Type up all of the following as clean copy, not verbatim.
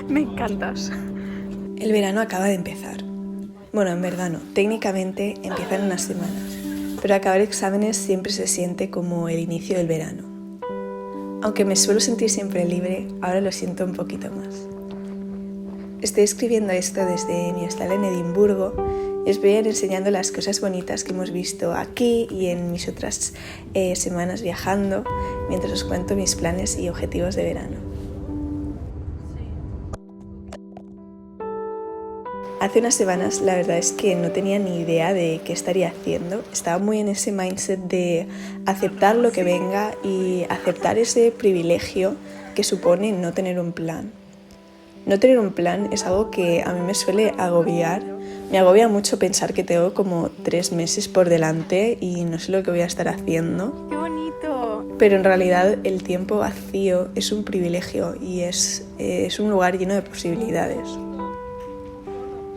Me encantas. El verano acaba de empezar. Bueno, en verdad no, técnicamente empiezan unas semanas, pero acabar exámenes siempre se siente como el inicio del verano. Aunque me suelo sentir siempre libre, ahora lo siento un poquito más. Estoy escribiendo esto desde mi hostal en Edimburgo y os voy a ir enseñando las cosas bonitas que hemos visto aquí y en mis otras semanas viajando, mientras os cuento mis planes y objetivos de verano. Hace unas semanas la verdad es que no tenía ni idea de qué estaría haciendo. Estaba muy en ese mindset de aceptar lo que venga y aceptar ese privilegio que supone no tener un plan. No tener un plan es algo que a mí me suele agobiar. Me agobia mucho pensar que tengo como 3 meses por delante y no sé lo que voy a estar haciendo. ¡Qué bonito! Pero en realidad el tiempo vacío es un privilegio y es un lugar lleno de posibilidades.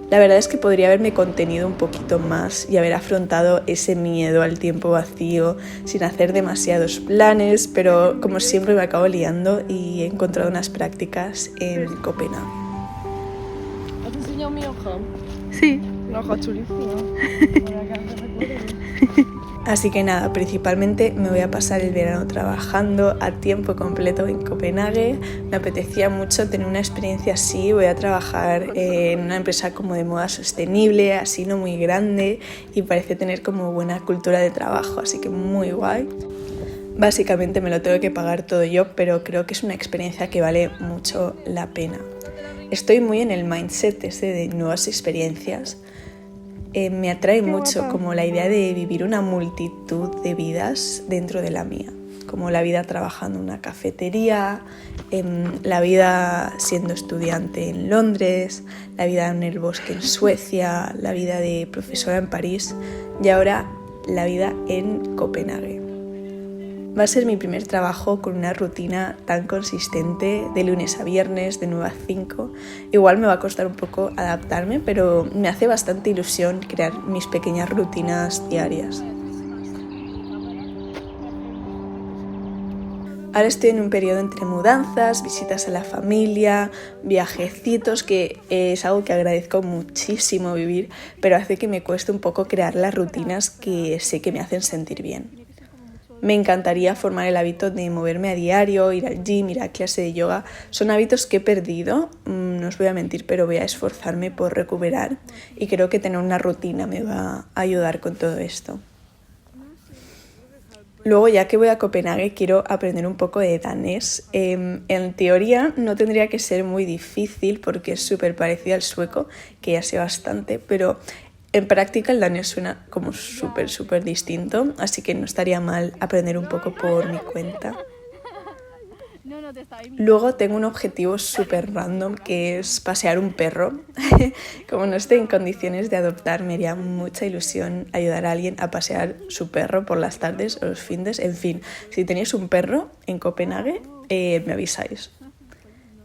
La verdad es que podría haberme contenido un poquito más y haber afrontado ese miedo al tiempo vacío sin hacer demasiados planes, pero como siempre me acabo liando y he encontrado unas prácticas en Copenhague. ¿Has enseñado mi hoja? Sí. Una hoja chulísima. Así que nada, principalmente me voy a pasar el verano trabajando a tiempo completo en Copenhague. Me apetecía mucho tener una experiencia así. Voy a trabajar en una empresa como de moda sostenible, así no muy grande, y parece tener como buena cultura de trabajo, así que muy guay. Básicamente me lo tengo que pagar todo yo, pero creo que es una experiencia que vale mucho la pena. Estoy muy en el mindset ese de nuevas experiencias. Me atrae mucho como la idea de vivir una multitud de vidas dentro de la mía, como la vida trabajando en una cafetería, la vida siendo estudiante en Londres, la vida en el bosque en Suecia, la vida de profesora en París y ahora la vida en Copenhague. Va a ser mi primer trabajo con una rutina tan consistente de lunes a viernes, de 9 a 5. Igual me va a costar un poco adaptarme, pero me hace bastante ilusión crear mis pequeñas rutinas diarias. Ahora estoy en un periodo entre mudanzas, visitas a la familia, viajecitos, que es algo que agradezco muchísimo vivir, pero hace que me cueste un poco crear las rutinas que sé que me hacen sentir bien. Me encantaría formar el hábito de moverme a diario, ir al gym, ir a clase de yoga. Son hábitos que he perdido, no os voy a mentir, pero voy a esforzarme por recuperar y creo que tener una rutina me va a ayudar con todo esto. Luego, ya que voy a Copenhague, quiero aprender un poco de danés. En teoría no tendría que ser muy difícil porque es súper parecido al sueco, que ya sé bastante, pero en práctica el danés suena como súper distinto, así que no estaría mal aprender un poco por mi cuenta. Luego tengo un objetivo súper random que es pasear un perro. Como no estoy en condiciones de adoptar, me haría mucha ilusión ayudar a alguien a pasear su perro por las tardes o los fines. En fin, si tenéis un perro en Copenhague, me avisáis.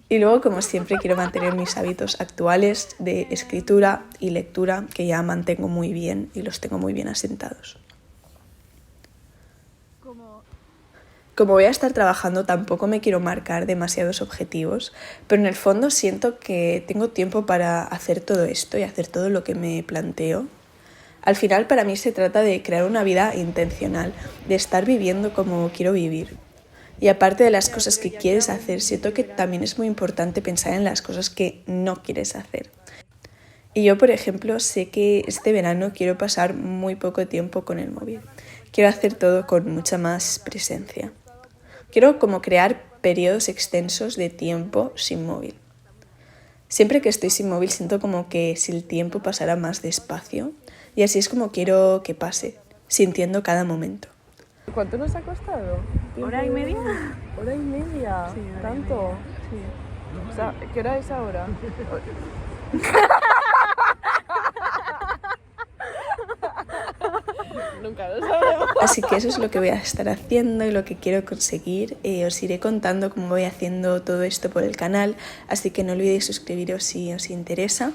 Y luego, como siempre, quiero mantener mis hábitos actuales de escritura y lectura, que ya mantengo muy bien y los tengo muy bien asentados. Como voy a estar trabajando, tampoco me quiero marcar demasiados objetivos, pero en el fondo siento que tengo tiempo para hacer todo esto y hacer todo lo que me planteo. Al final, para mí se trata de crear una vida intencional, de estar viviendo como quiero vivir. Y aparte de las cosas que quieres hacer, siento que también es muy importante pensar en las cosas que no quieres hacer. Y yo, por ejemplo, sé que este verano quiero pasar muy poco tiempo con el móvil. Quiero hacer todo con mucha más presencia. Quiero como crear periodos extensos de tiempo sin móvil. Siempre que estoy sin móvil siento como que si el tiempo pasara más despacio, y así es como quiero que pase, sintiendo cada momento. ¿Cuánto nos ha costado? ¿Hora y media? ¿Hora y media? Sí, hora y ¿Tanto? media. Sí. O sea, ¿qué hora es ahora? Nunca lo sabremos. Así que eso es lo que voy a estar haciendo y lo que quiero conseguir. Os iré contando cómo voy haciendo todo esto por el canal, así que no olvidéis suscribiros si os interesa.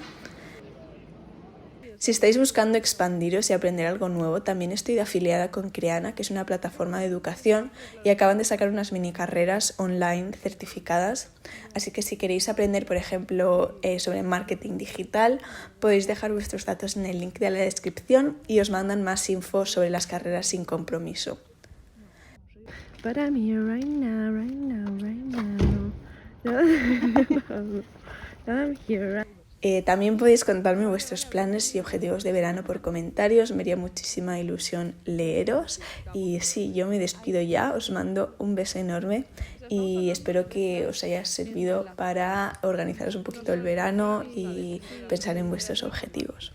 Si estáis buscando expandiros y aprender algo nuevo, también estoy de afiliada con Creana, que es una plataforma de educación, y acaban de sacar unas mini carreras online certificadas. Así que si queréis aprender, por ejemplo, sobre marketing digital, podéis dejar vuestros datos en el link de la descripción y os mandan más info sobre las carreras sin compromiso. But I'm here right now, right now, right now. I'm here right. También podéis contarme vuestros planes y objetivos de verano por comentarios, me haría muchísima ilusión leeros. Y sí, yo me despido ya, os mando un beso enorme y espero que os haya servido para organizaros un poquito el verano y pensar en vuestros objetivos.